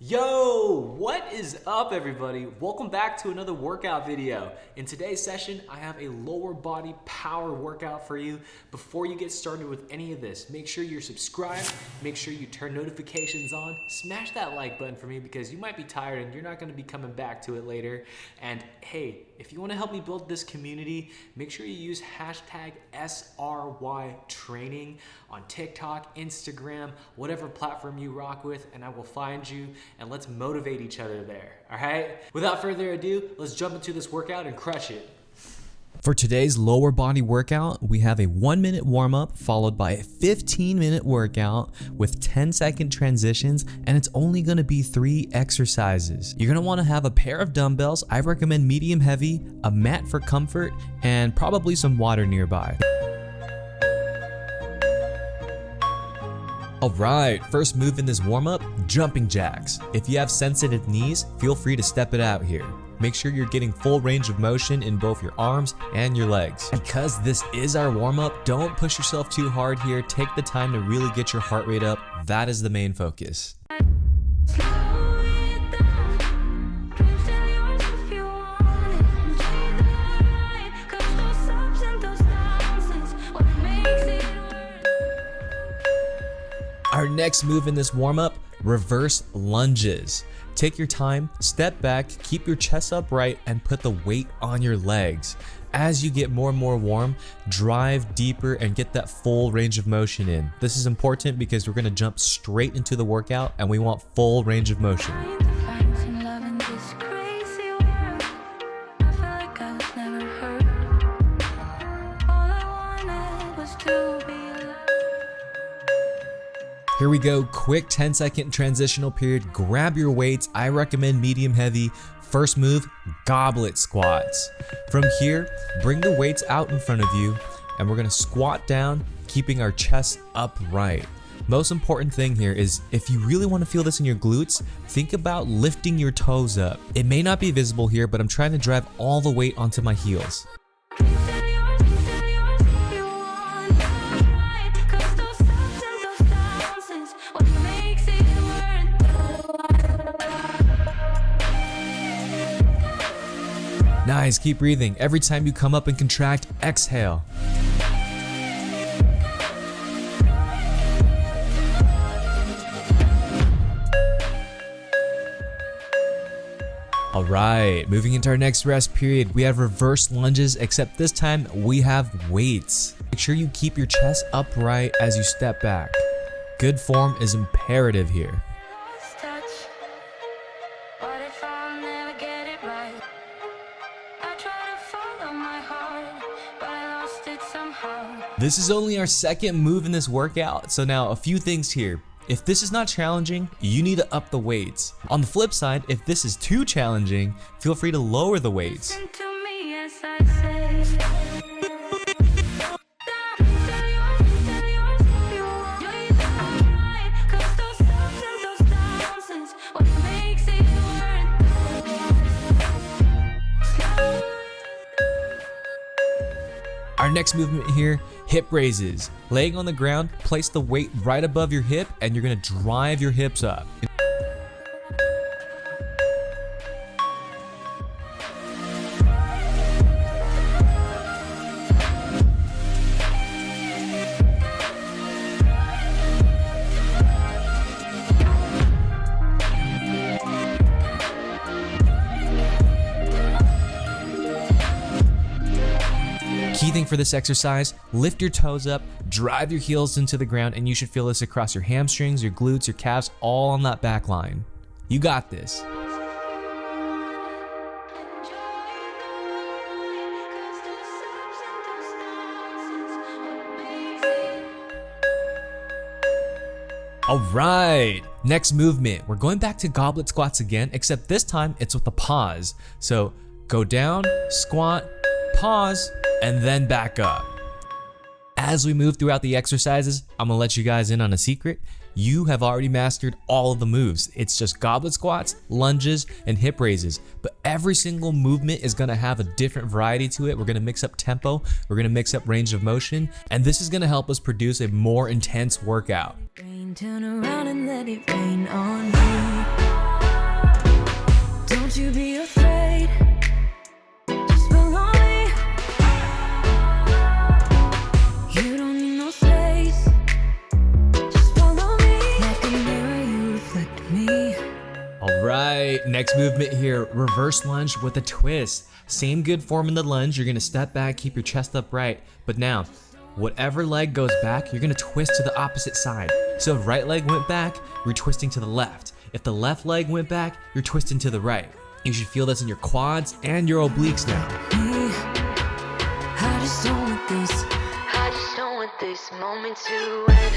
Yo, what is up everybody? Welcome back to another workout video. In today's session, I have a lower body power workout for you. Before you get started with any of this, make sure you're subscribed, make sure you turn notifications on, smash that like button for me because you might be tired and you're not gonna be coming back to it later. And hey, if you wanna help me build this community, make sure you use hashtag SRYtraining on TikTok, Instagram, whatever platform you rock with, and I will find you and let's motivate each other there, all right? Without further ado, let's jump into this workout and crush it. For today's lower body workout, we have a 1-minute warm-up followed by a 15-minute workout with 10-second transitions, and it's only gonna be 3 exercises. You're gonna wanna have a pair of dumbbells. I recommend medium heavy, a mat for comfort, and probably some water nearby. Alright, first move in this warm-up, jumping jacks. If you have sensitive knees, feel free to step it out here. Make sure you're getting full range of motion in both your arms and your legs. Because this is our warm-up, don't push yourself too hard here. Take the time to really get your heart rate up. That is the main focus. Our next move in this warm-up, reverse lunges. Take your time, step back, keep your chest upright, and put the weight on your legs. As you get more and more warm, drive deeper and get that full range of motion in. This is important because we're gonna jump straight into the workout and we want full range of motion. Here we go, quick 10-second transitional period. Grab your weights. I recommend medium heavy. First move, goblet squats. From here, bring the weights out in front of you and we're gonna squat down, keeping our chest upright. Most important thing here is if you really wanna feel this in your glutes, think about lifting your toes up. It may not be visible here, but I'm trying to drive all the weight onto my heels. Nice, keep breathing. Every time you come up and contract, exhale. All right, moving into our next rest period, we have reverse lunges, except this time we have weights. Make sure you keep your chest upright as you step back. Good form is imperative here. This is only our second move in this workout, so now a few things here. If this is not challenging, you need to up the weights. On the flip side, if this is too challenging, feel free to lower the weights. Our next movement here, hip raises. Laying on the ground, place the weight right above your hip and you're gonna drive your hips up. Key thing for this exercise, lift your toes up, drive your heels into the ground, and you should feel this across your hamstrings, your glutes, your calves, all on that back line. You got this. All right, next movement. We're going back to goblet squats again, except this time it's with a pause. So go down, squat, pause, and then back up. As we move throughout the exercises, I'm gonna let you guys in on a secret. You have already mastered all of the moves. It's just goblet squats, lunges, and hip raises. But every single movement is gonna have a different variety to it. We're gonna mix up tempo, we're gonna mix up range of motion, and this is gonna help us produce a more intense workout. Rain, turn around and let it rain on me. All right, next movement here, reverse lunge with a twist. Same good form in the lunge. You're gonna step back, keep your chest upright, but now, whatever leg goes back, you're gonna twist to the opposite side. So if right leg went back, you're twisting to the left. If the left leg went back, you're twisting to the right. You should feel this in your quads and your obliques now. I just don't want this moment to end.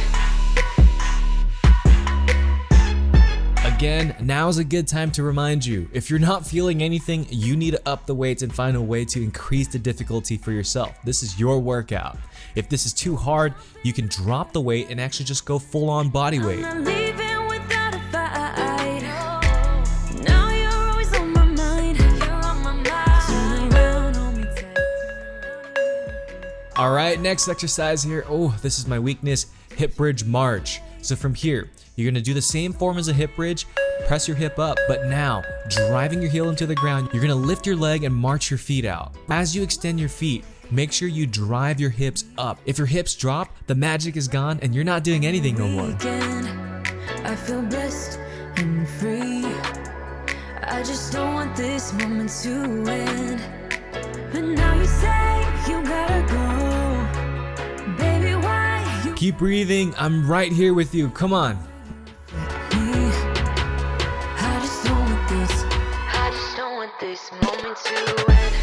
Again, now is a good time to remind you, if you're not feeling anything, you need to up the weights and find a way to increase the difficulty for yourself. This is your workout. If this is too hard, you can drop the weight and actually just go full on body weight. I'm not leaving without a fight. Now you're always on my mind. Turn around on me tight. All right, next exercise here. Oh, this is my weakness, hip bridge march. So from here, you're gonna do the same form as a hip bridge, press your hip up, but now, driving your heel into the ground, you're gonna lift your leg and march your feet out. As you extend your feet, make sure you drive your hips up. If your hips drop, the magic is gone and you're not doing anything no more. Weekend, I feel blessed and free. I just don't want this moment to end. But now you say you gotta go. Baby, why you Keep breathing, I'm right here with you, come on. I just don't want this moment to end.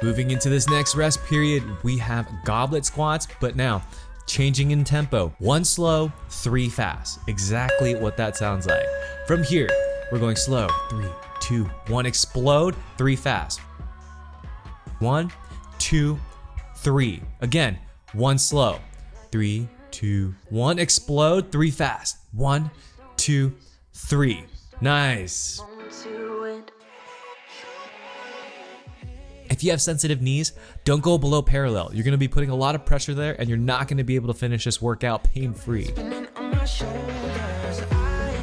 Moving into this next rest period, we have goblet squats, but now changing in tempo. 1 slow, 3 fast. Exactly what that sounds like. From here, we're going slow. 3, 2, 1, explode, 3 fast. 1, 2, 3. Again, 1 slow. 3, 2, 1, explode, 3 fast. 1, 2, 3. Nice. Moment to end. If you have sensitive knees, don't go below parallel. You're gonna be putting a lot of pressure there and you're not gonna be able to finish this workout pain-free. Spinning on my shoulders, I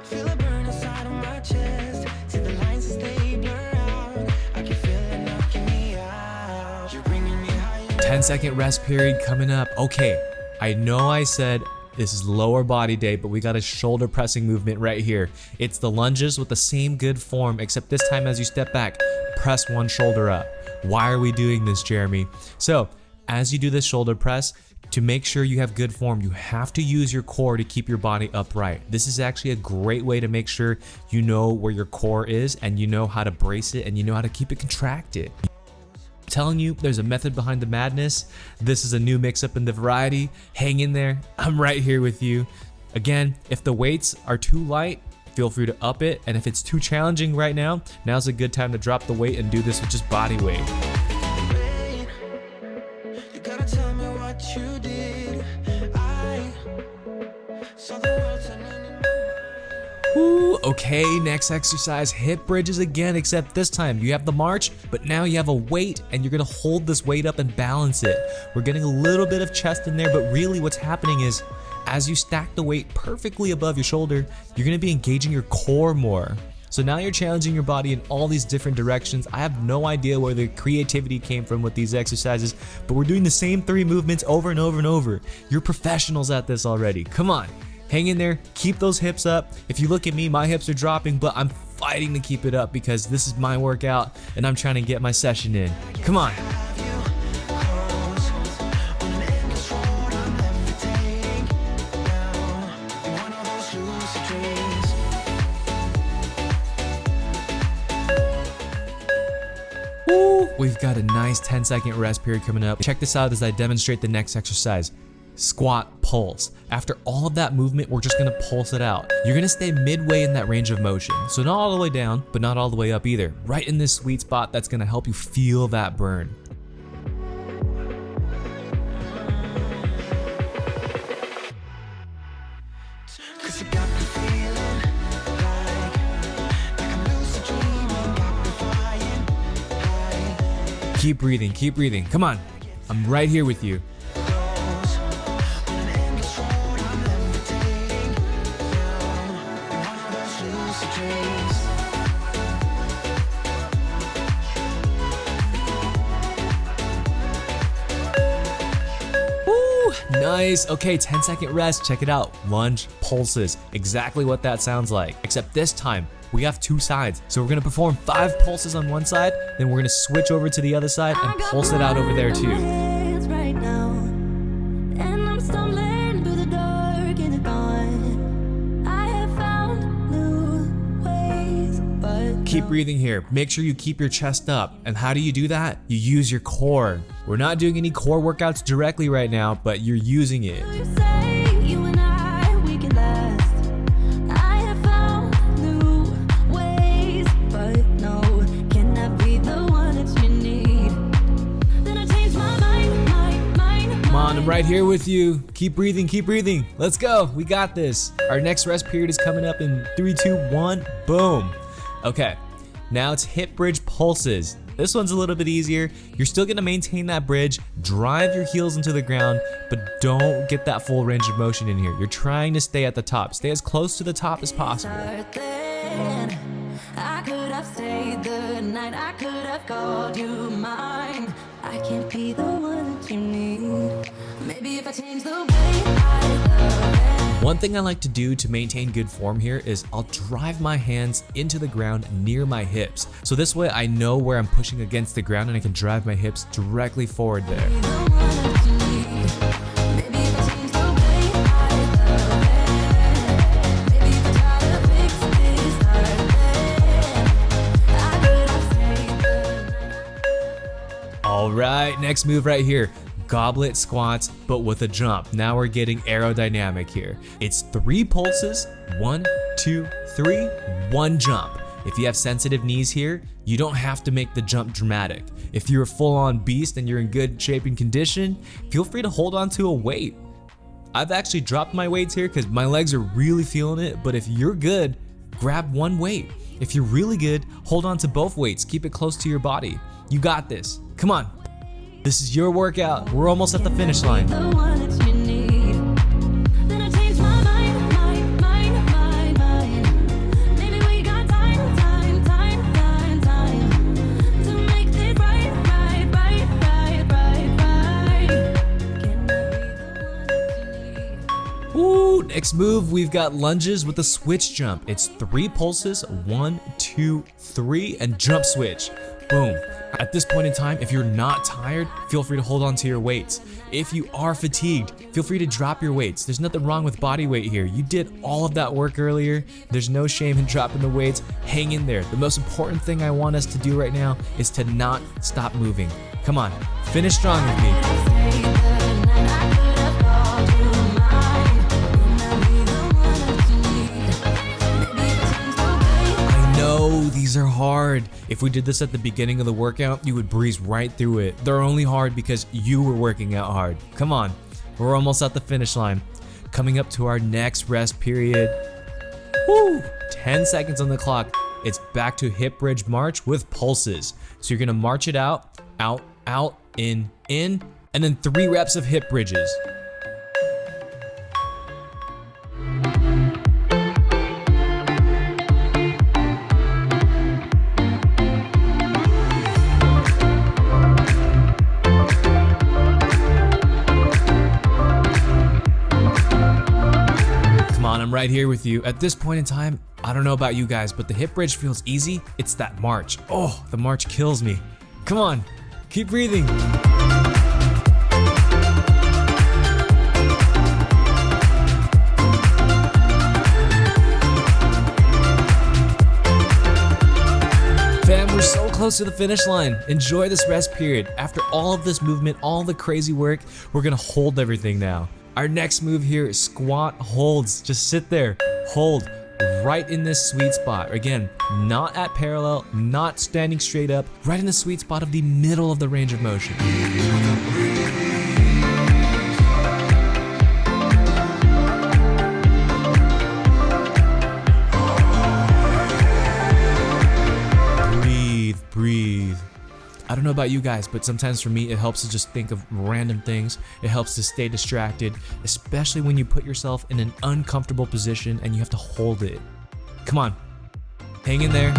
feel a burn inside of my chest. See the lines as they blur out. I can feel it knocking me out. You're bringing me higher. 10-second rest period coming up. Okay, I know I said this is lower body day, but we got a shoulder pressing movement right here. It's the lunges with the same good form, except this time as you step back, press one shoulder up. Why are we doing this, Jeremy? So as you do this shoulder press, to make sure you have good form, you have to use your core to keep your body upright. This is actually a great way to make sure you know where your core is and you know how to brace it and you know how to keep it contracted. I'm telling you, there's a method behind the madness. This is a new mix-up in the variety. Hang in there. I'm right here with you. Again, if the weights are too light, feel free to up it. And if it's too challenging right now, now's a good time to drop the weight and do this with just body weight. Wait, you gotta tell me what you did. I saw the world turning in. Ooh, okay, next exercise, hip bridges again, except this time you have the march, but now you have a weight and you're gonna hold this weight up and balance it. We're getting a little bit of chest in there, but really what's happening is as you stack the weight perfectly above your shoulder, you're gonna be engaging your core more. So now you're challenging your body in all these different directions. I have no idea where the creativity came from with these exercises, but we're doing the same 3 movements over and over and over. You're professionals at this already. Come on. Hang in there, keep those hips up. If you look at me, my hips are dropping, but I'm fighting to keep it up because this is my workout and I'm trying to get my session in. Come on. Woo! We've got a nice 10-second rest period coming up. Check this out as I demonstrate the next exercise. Squat pulse. After all of that movement, we're just gonna pulse it out. You're gonna stay midway in that range of motion. So not all the way down, but not all the way up either. Right in this sweet spot that's gonna help you feel that burn. Cause you got me feeling like I'm lucid dreaming, got me flying high. Keep breathing, keep breathing. Come on. I'm right here with you. Nice. Okay, 10-second rest. Check it out. Lunge pulses. Exactly what that sounds like. Except this time, we have 2 sides. So we're gonna perform 5 pulses on one side, then we're gonna switch over to the other side and pulse it out over there too. Right now, and I'm stumbling through the dark in the dawn. I have found new ways, but Keep breathing here. Make sure you keep your chest up. And how do you do that? You use your core. We're not doing any core workouts directly right now, but you're using it. you say you and I, we can last. I have found new ways, but no, can I be the one that you need? Then I changed my mind. Come on, I'm right here with you. Keep breathing, keep breathing. Let's go. We got this. Our next rest period is coming up in 3, 2, 1. Boom. Okay, now it's hip bridge pulses. This one's a little bit easier. You're still gonna maintain that bridge, drive your heels into the ground, but don't get that full range of motion in here. You're trying to stay at the top. Stay as close to the top as possible. Then I could have stayed the night. I could have called you mine. I can't be the one that you need. Maybe if I change the way I love it. One thing I like to do to maintain good form here is I'll drive my hands into the ground near my hips. So this way I know where I'm pushing against the ground and I can drive my hips directly forward there. Be the one that you need. Maybe if I change the way I love it. Maybe if I try to fix this heart, then I could have stayed the night. All right, next move right here. Goblet squats, but with a jump. Now we're getting aerodynamic here. It's 3 pulses, 1, 2, 3, 1 jump. If you have sensitive knees here, you don't have to make the jump dramatic. If you're a full-on beast and you're in good shape and condition, feel free to hold on to a weight. I've actually dropped my weights here because my legs are really feeling it, but if you're good, grab 1 weight. If you're really good, hold on to both weights. Keep it close to your body. You got this. Come on. This is your workout. We're almost at the finish line. The one that you need. Then I changed my mind. Maybe we got time to make this right. Can I be the one that you need? Ooh, next move, we've got lunges with a switch jump. It's 3 pulses, 1, 2, 3, and jump switch. Boom. At this point in time, if you're not tired, feel free to hold on to your weights. If you are fatigued, feel free to drop your weights. There's nothing wrong with body weight here. You did all of that work earlier. There's no shame in dropping the weights. Hang in there. The most important thing I want us to do right now is to not stop moving. Come on, finish strong with me. Stay the night. I could have called you mine. Can I be the one that you need? Maybe if I change the way I know these are hard. If we did this at the beginning of the workout, you would breeze right through it. They're only hard because you were working out hard. Come on, we're almost at the finish line. Coming up to our next rest period. Woo! 10 seconds on the clock. It's back to hip bridge march with pulses. So you're gonna march it out, in, and then 3 reps of hip bridges. I'm right here with you. At this point in time, I don't know about you guys, but the hip bridge feels easy. It's that march. Oh, the march kills me. Come on, keep breathing. Fam, we're so close to the finish line. Enjoy this rest period. After all of this movement, all the crazy work, we're gonna hold everything now. Our next move here is squat holds. Just sit there, hold right in this sweet spot. Again, not at parallel, not standing straight up, right in the sweet spot of the middle of the range of motion. Breathe. I don't know about you guys, but sometimes for me, it helps to just think of random things. It helps to stay distracted, especially when you put yourself in an uncomfortable position and you have to hold it. Come on, hang in there.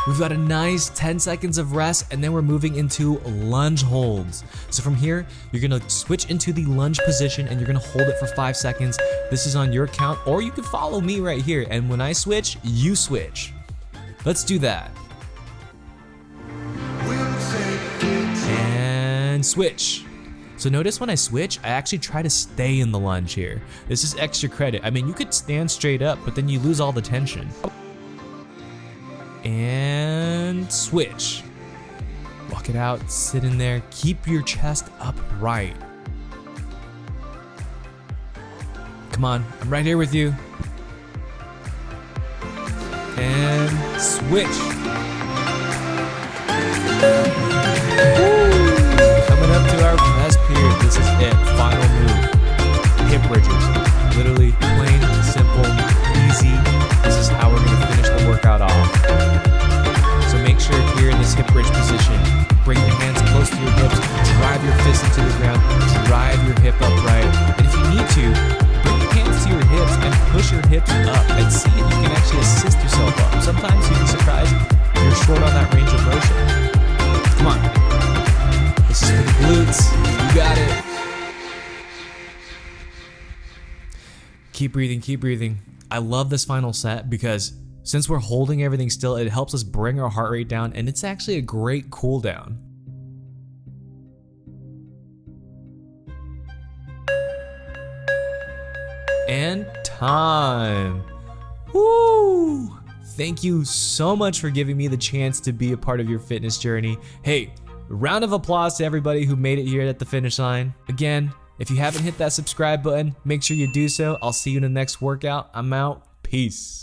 We've got a nice 10 seconds of rest, and then we're moving into lunge holds. So from here, you're gonna switch into the lunge position and you're gonna hold it for 5 seconds. This is on your count, or you can follow me right here. And when I switch, you switch. Let's do that. And switch. So notice when I switch, I actually try to stay in the lunge here. This is extra credit. I mean, you could stand straight up, but then you lose all the tension. And switch. Walk it out, sit in there, keep your chest upright. Come on, I'm right here with you. And switch. Woo! Coming up to our best period. This is it, final move. Hip bridges. Literally plain, simple, easy. This is how we're gonna finish the workout off. So make sure here in this hip bridge position, bring your hands close to your hips, drive your fists into the ground, drive your hip upright. And if you need to, bring your hands to your hips and push your hips up and see if you can actually assist yourself up. Sometimes you'll be surprised you're short on that range of motion. Come on. This is for the glutes. You got it. Keep breathing, keep breathing. I love this final set because since we're holding everything still, it helps us bring our heart rate down, and it's actually a great cool down. And time. Woo! Thank you so much for giving me the chance to be a part of your fitness journey. Hey, round of applause to everybody who made it here at the finish line. Again, if you haven't hit that subscribe button, make sure you do so. I'll see you in the next workout. I'm out. Peace.